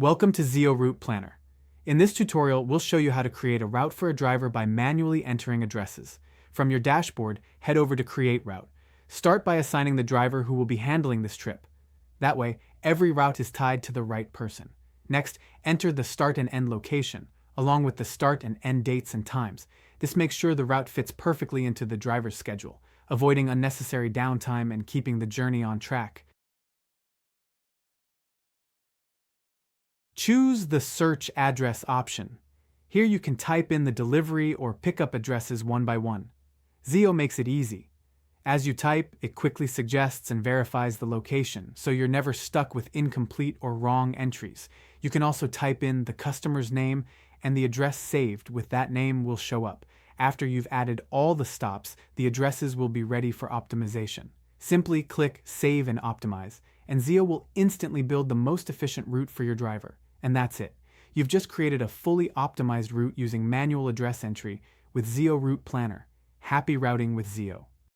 Welcome to Zeo Route Planner. In this tutorial, we'll show you how to create a route for a driver by manually entering addresses. From your dashboard, head over to Create Route. Start by assigning the driver who will be handling this trip. That way, every route is tied to the right person. Next, enter the start and end location, along with the start and end dates and times. This makes sure the route fits perfectly into the driver's schedule, avoiding unnecessary downtime and keeping the journey on track. Choose the Search Address option. Here you can type in the delivery or pickup addresses one by one. Zeo makes it easy. As you type, it quickly suggests and verifies the location, so you're never stuck with incomplete or wrong entries. You can also type in the customer's name, and the address saved with that name will show up. After you've added all the stops, the addresses will be ready for optimization. Simply click Save and Optimize, and Zeo will instantly build the most efficient route for your driver. And that's it. You've just created a fully optimized route using manual address entry with Zeo Route Planner. Happy routing with Zeo.